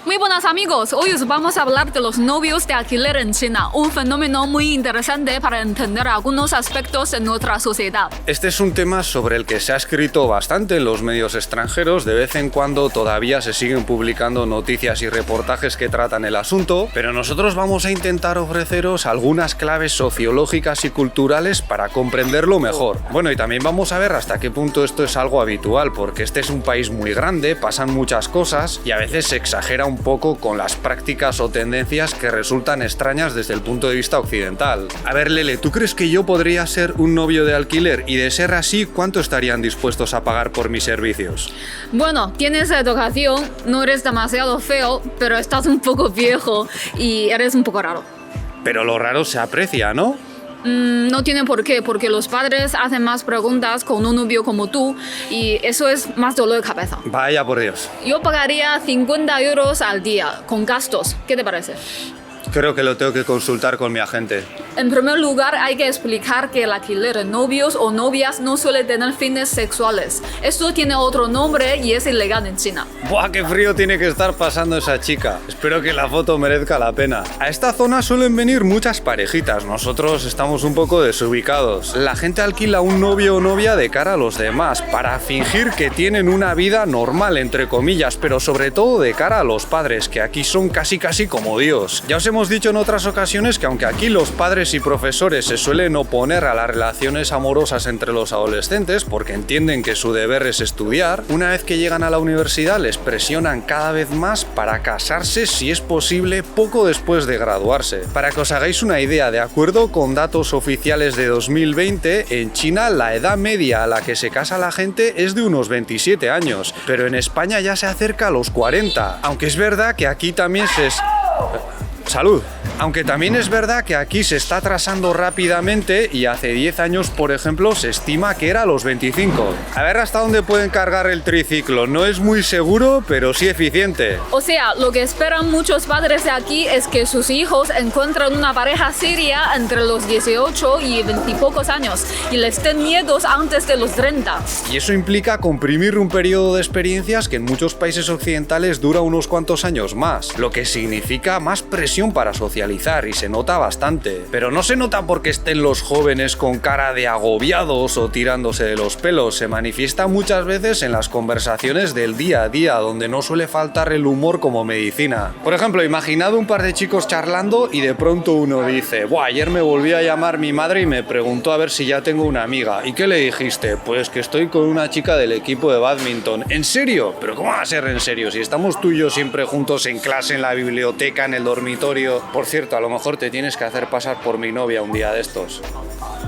Muy buenas amigos, hoy os vamos a hablar de los novios de alquiler en China, un fenómeno muy interesante para entender algunos aspectos de nuestra sociedad. Este es un tema sobre el que se ha escrito bastante en los medios extranjeros, de vez en cuando todavía se siguen publicando noticias y reportajes que tratan el asunto, pero nosotros vamos a intentar ofreceros algunas claves sociológicas y culturales para comprenderlo mejor. Bueno, y también vamos a ver hasta qué punto esto es algo habitual, porque este es un país muy grande, pasan muchas cosas y a veces se exagera un poco con las prácticas o tendencias que resultan extrañas desde el punto de vista occidental. A ver, Lele, ¿tú crees que yo podría ser un novio de alquiler? Y de ser así, ¿cuánto estarían dispuestos a pagar por mis servicios? Bueno, tienes educación, no eres demasiado feo, pero estás un poco viejo y eres un poco raro. Pero lo raro se aprecia, ¿no? No tiene por qué, porque los padres hacen más preguntas con un novio como tú y eso es más dolor de cabeza. Vaya por Dios. Yo pagaría 50 euros al día, con gastos. ¿Qué te parece? Creo que lo tengo que consultar con mi agente. En primer lugar, hay que explicar que el alquiler de novios o novias no suele tener fines sexuales. Esto tiene otro nombre y es ilegal en China. ¡Buah, qué frío tiene que estar pasando esa chica! Espero que la foto merezca la pena. A esta zona suelen venir muchas parejitas. Nosotros estamos un poco desubicados. La gente alquila un novio o novia de cara a los demás para fingir que tienen una vida normal, entre comillas, pero sobre todo de cara a los padres, que aquí son casi como Dios. Ya os hemos dicho en otras ocasiones que aunque aquí los padres y profesores se suelen oponer a las relaciones amorosas entre los adolescentes porque entienden que su deber es estudiar, una vez que llegan a la universidad les presionan cada vez más para casarse si es posible poco después de graduarse. Para que os hagáis una idea, de acuerdo con datos oficiales de 2020, en China la edad media a la que se casa la gente es de unos 27 años, pero en España ya se acerca a los 40, aunque es verdad que aquí también ¡Salud! Aunque también es verdad que aquí se está atrasando rápidamente y hace 10 años, por ejemplo, se estima que era a los 25. A ver hasta dónde pueden cargar el triciclo. No es muy seguro, pero sí eficiente. O sea, lo que esperan muchos padres de aquí es que sus hijos encuentren una pareja seria entre los 18 y 20 y pocos años y les den nietos antes de los 30. Y eso implica comprimir un periodo de experiencias que en muchos países occidentales dura unos cuantos años más, lo que significa más presión para socializar y se nota bastante. Pero no se nota porque estén los jóvenes con cara de agobiados o tirándose de los pelos, se manifiesta muchas veces en las conversaciones del día a día, donde no suele faltar el humor como medicina. Por ejemplo, imaginad un par de chicos charlando y de pronto uno dice: "Buah, ayer me volvió a llamar mi madre y me preguntó a ver si ya tengo una amiga". ¿Y qué le dijiste? Pues que estoy con una chica del equipo de bádminton. ¿En serio? ¿Pero cómo va a ser en serio? Si estamos tú y yo siempre juntos en clase, en la biblioteca, en el dormitorio. Por cierto, a lo mejor te tienes que hacer pasar por mi novia un día de estos.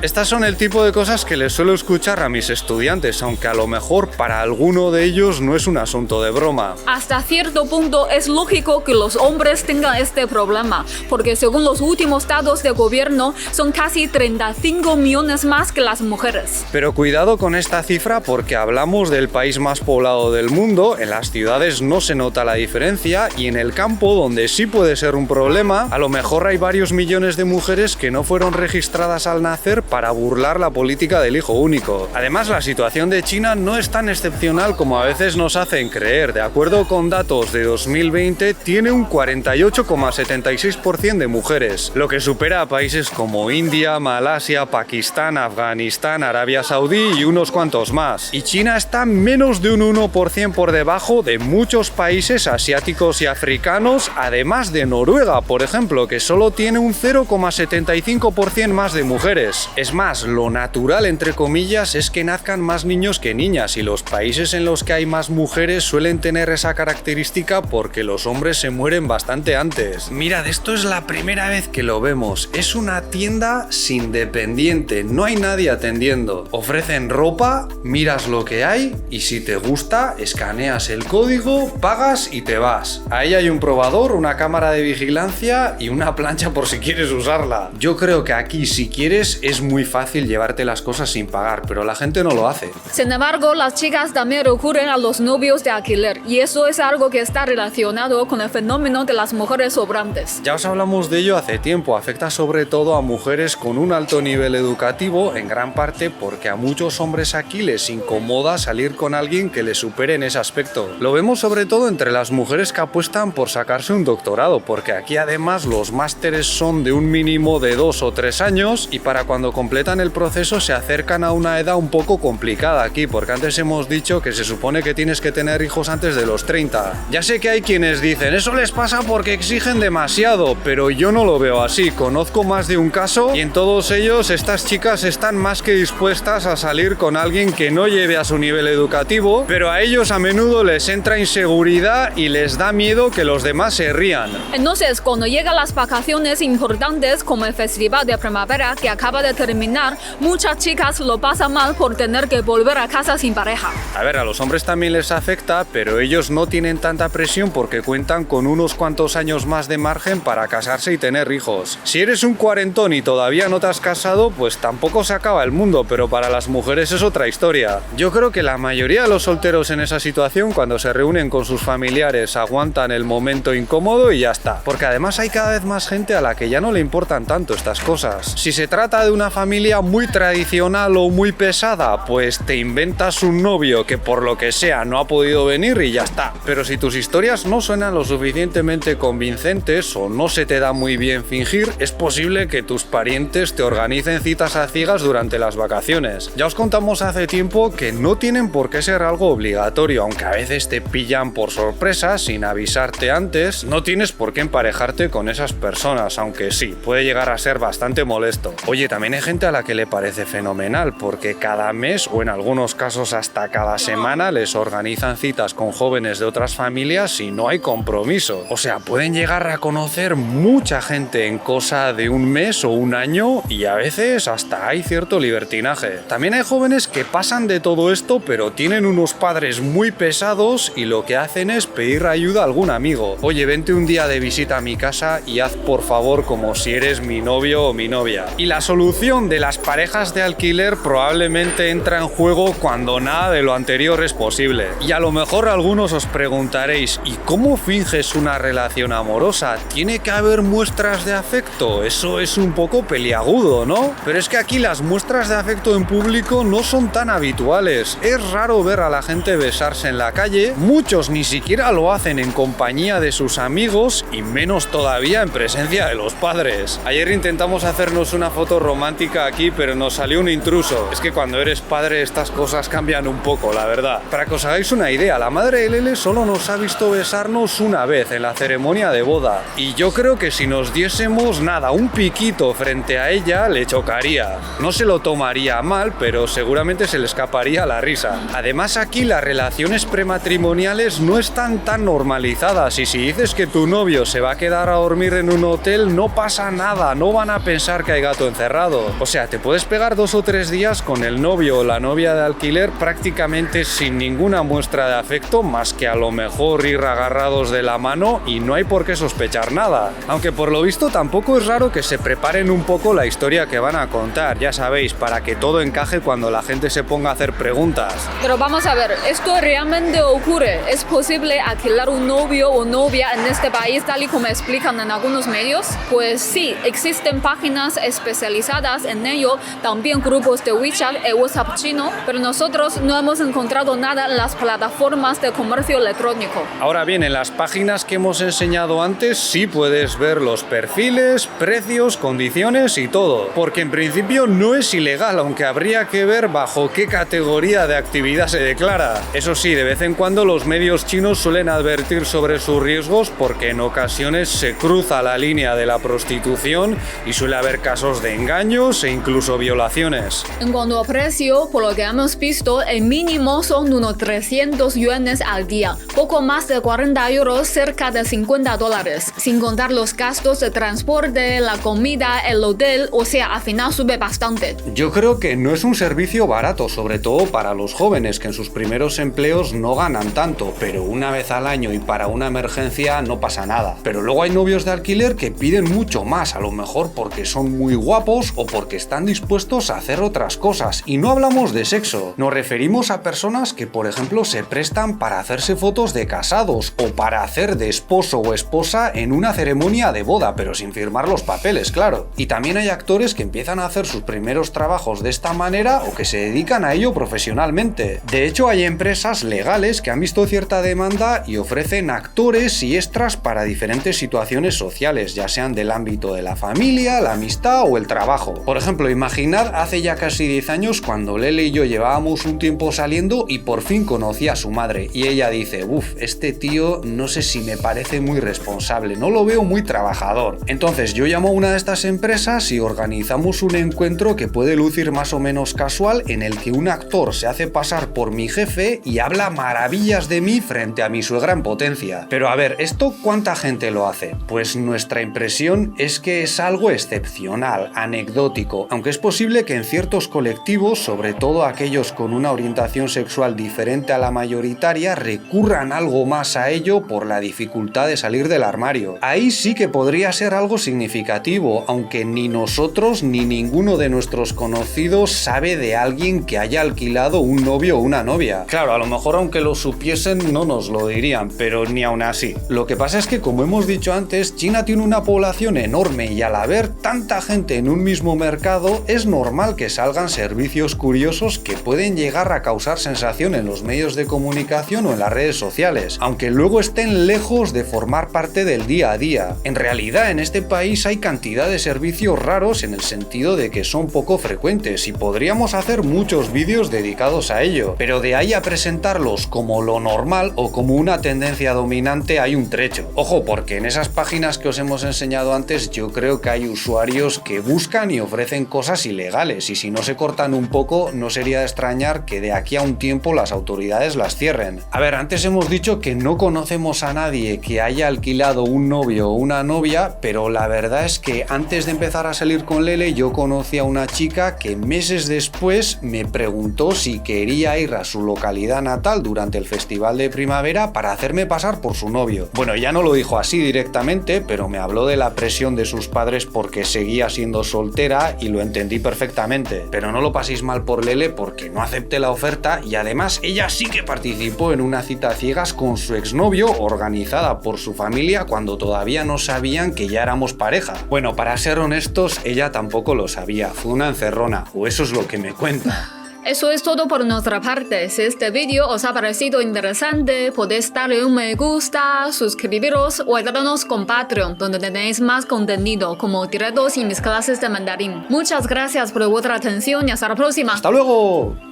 Estas son el tipo de cosas que les suelo escuchar a mis estudiantes, aunque a lo mejor para alguno de ellos no es un asunto de broma. Hasta cierto punto es lógico que los hombres tengan este problema, porque según los últimos datos de gobierno son casi 35 millones más que las mujeres. Pero cuidado con esta cifra porque hablamos del país más poblado del mundo, en las ciudades no se nota la diferencia y en el campo, donde sí puede ser un problema, a lo mejor hay varios millones de mujeres que no fueron registradas al nacer para burlar la política del hijo único. Además, la situación de China no es tan excepcional como a veces nos hacen creer. De acuerdo con datos de 2020, tiene un 48,76% de mujeres, lo que supera a países como India, Malasia, Pakistán, Afganistán, Arabia Saudí y unos cuantos más. Y China está menos de un 1% por debajo de muchos países asiáticos y africanos, además de Noruega, por ejemplo, que solo tiene un 0,75% más de mujeres. Es más, lo natural, entre comillas, es que nazcan más niños que niñas y los países en los que hay más mujeres suelen tener esa característica porque los hombres se mueren bastante antes. Mirad, esto es la primera vez que lo vemos. Es una tienda sin dependiente, no hay nadie atendiendo. Ofrecen ropa, miras lo que hay y si te gusta, escaneas el código, pagas y te vas. Ahí hay un probador, una cámara de vigilancia y una plancha por si quieres usarla. Yo creo que aquí, si quieres, es muy fácil llevarte las cosas sin pagar, pero la gente no lo hace. Sin embargo, las chicas también recurren a los novios de alquiler y eso es algo que está relacionado con el fenómeno de las mujeres sobrantes. Ya os hablamos de ello hace tiempo, afecta sobre todo a mujeres con un alto nivel educativo, en gran parte porque a muchos hombres aquí les incomoda salir con alguien que les supere en ese aspecto. Lo vemos sobre todo entre las mujeres que apuestan por sacarse un doctorado, porque aquí además los másteres son de un mínimo de 2 o 3 años y para cuando completan el proceso se acercan a una edad un poco complicada aquí, porque antes hemos dicho que se supone que tienes que tener hijos antes de los 30. Ya sé que hay quienes dicen, eso les pasa porque exigen demasiado, pero yo no lo veo así. Conozco más de un caso y en todos ellos estas chicas están más que dispuestas a salir con alguien que no lleve a su nivel educativo, pero a ellos a menudo les entra inseguridad y les da miedo que los demás se rían. Entonces, cuando llegan las vacaciones importantes como el festival de primavera que acaba de terminar, muchas chicas lo pasan mal por tener que volver a casa sin pareja. A ver, a los hombres también les afecta, pero ellos no tienen tanta presión porque cuentan con unos cuantos años más de margen para casarse y tener hijos. Si eres un cuarentón y todavía no te has casado, pues tampoco se acaba el mundo, pero para las mujeres es otra historia. Yo creo que la mayoría de los solteros en esa situación, cuando se reúnen con sus familiares, aguantan el momento incómodo y ya está. Porque además hay cada vez más gente a la que ya no le importan tanto estas cosas. Si se trata de una familia muy tradicional o muy pesada, pues te inventas un novio que por lo que sea no ha podido venir y ya está. Pero si tus historias no suenan lo suficientemente convincentes o no se te da muy bien fingir, es posible que tus parientes te organicen citas a ciegas durante las vacaciones. Ya os contamos hace tiempo que no tienen por qué ser algo obligatorio, aunque a veces te pillan por sorpresa sin avisarte antes. No tienes por qué emparejarte con esas personas, aunque sí, puede llegar a ser bastante molesto. Oye, también hay gente a la que le parece fenomenal, porque cada mes o en algunos casos hasta cada semana les organizan citas con jóvenes de otras familias y no hay compromiso. O sea, pueden llegar a conocer mucha gente en cosa de un mes o un año y a veces hasta hay cierto libertinaje. También hay jóvenes que pasan de todo esto pero tienen unos padres muy pesados y lo que hacen es pedir ayuda a algún amigo. Oye, vente un día de visita a mi casa y haz por favor como si eres mi novio o mi novia. Y la solución de las parejas de alquiler probablemente entra en juego cuando nada de lo anterior es posible. Y a lo mejor algunos os preguntaréis, ¿y cómo finges una relación amorosa? ¿Tiene que haber muestras de afecto? Eso es un poco peliagudo, ¿no? Pero es que aquí las muestras de afecto en público no son tan habituales. Es raro ver a la gente besarse en la calle, muchos ni siquiera lo hacen en compañía de sus amigos y menos todavía en presencia de los padres. Ayer intentamos hacernos una foto romántica aquí, pero nos salió un intruso. Es que cuando eres padre estas cosas cambian un poco, la verdad. Para que os hagáis una idea, la madre de Lele solo nos ha visto besarnos una vez en la ceremonia de boda y yo creo que si nos diésemos un piquito frente a ella le chocaría. No se lo tomaría mal, pero seguramente se le escaparía la risa. Además aquí las relaciones prematrimoniales no están tan normalizadas y si dices que tu novio se va a quedar a dormir en un hotel no pasa nada, no van a pensar que hay gato encerrado. O sea, te puedes pegar 2 o 3 días con el novio o la novia de alquiler prácticamente sin ninguna muestra de afecto más que a lo mejor ir agarrados de la mano y no hay por qué sospechar nada. Aunque por lo visto tampoco es raro que se preparen un poco la historia que van a contar, ya sabéis, para que todo encaje cuando la gente se ponga a hacer preguntas. Pero vamos a ver, ¿esto realmente ocurre? ¿Es posible alquilar un novio o novia en este país tal y como explican en algunos medios? Pues sí, existen páginas especializadas en ello, también grupos de WeChat y WhatsApp chino, pero nosotros no hemos encontrado nada en las plataformas de comercio electrónico. Ahora bien, en las páginas que hemos enseñado antes sí puedes ver los perfiles, precios, condiciones y todo, porque en principio no es ilegal, aunque habría que ver bajo qué categoría de actividad se declara. Eso sí, de vez en cuando los medios chinos suelen advertir sobre sus riesgos porque en ocasiones se cruza la línea de la prostitución y suele haber casos de engaños e incluso violaciones. En cuanto a precio, por lo que hemos visto, el mínimo son unos 300 yuanes al día, poco más de 40 euros, cerca de $50, sin contar los gastos de transporte, la comida, el hotel, o sea, al final sube bastante. Yo creo que no es un servicio barato, sobre todo para los jóvenes que en sus primeros empleos no ganan tanto, pero una vez al año y para una emergencia no pasa nada. Pero luego hay novios de alquiler que piden mucho más, a lo mejor porque son muy guapos o porque están dispuestos a hacer otras cosas. Y no hablamos de sexo, nos referimos a personas que, por ejemplo, se prestan para hacerse fotos de casados o para hacer de esposo o esposa en una ceremonia de boda, pero sin firmar los papeles, claro. Y también hay actores que empiezan a hacer sus primeros trabajos de esta manera o que se dedican a ello profesionalmente. De hecho, hay empresas legales que han visto cierta demanda y ofrecen actores y extras para diferentes situaciones sociales, ya sean del ámbito de la familia, la amistad o el trabajo. Por ejemplo, imaginad hace ya casi 10 años cuando Lele y yo llevábamos un tiempo saliendo y por fin conocí a su madre y ella dice, este tío no sé si me parece muy responsable, no lo veo muy trabajador. Entonces yo llamo a una de estas empresas y organizamos un encuentro que puede lucir más o menos casual en el que un actor se hace pasar por mi jefe y habla maravillas de mí frente a mi suegra en potencia. Pero a ver, ¿esto cuánta gente lo hace? Pues nuestra impresión es que es algo excepcional, anecdótico, aunque es posible que en ciertos colectivos, sobre todo aquellos con una orientación sexual diferente a la mayoritaria, recurran algo más a ello por la dificultad de salir del armario. Ahí sí que podría ser algo significativo, aunque ni nosotros ni ninguno de nuestros conocidos sabe de alguien que haya alquilado un novio o una novia. Claro, a lo mejor aunque lo supiesen no nos lo dirían, pero ni aún así. Lo que pasa es que, como hemos dicho antes, China tiene una población enorme y al haber tanta gente en un mismo mercado, es normal que salgan servicios curiosos que pueden llegar a causar sensación en los medios de comunicación o en las redes sociales, aunque luego estén lejos de formar parte del día a día. En realidad, en este país hay cantidad de servicios raros en el sentido de que son poco frecuentes y podríamos hacer muchos vídeos dedicados a ello, pero de ahí a presentarlos como lo normal o como una tendencia dominante hay un trecho. Ojo, porque en esas páginas que os hemos enseñado antes yo creo que hay usuarios que buscan y ofrecen cosas ilegales y si no se cortan un poco no sería de extrañar que de aquí a un tiempo las autoridades las cierren. A ver, antes hemos dicho que no conocemos a nadie que haya alquilado un novio o una novia, pero la verdad es que antes de empezar a salir con Lele yo conocí a una chica que meses después me preguntó si quería ir a su localidad natal durante el festival de primavera para hacerme pasar por su novio. Bueno, ya no lo dijo así directamente, pero me habló de la presión de sus padres porque seguía siendo soltera y lo entendí perfectamente. Pero no lo paséis mal por Lele porque no acepté la oferta y además ella sí que participó en una cita a ciegas con su exnovio organizada por su familia cuando todavía no sabían que ya éramos pareja. Bueno, para ser honestos, ella tampoco lo sabía, fue una encerrona, o eso es lo que me cuenta. Eso es todo por nuestra parte. Si este vídeo os ha parecido interesante, podéis darle un me gusta, suscribiros o ayudarnos con Patreon, donde tenéis más contenido, como directos y mis clases de mandarín. Muchas gracias por vuestra atención y hasta la próxima. ¡Hasta luego!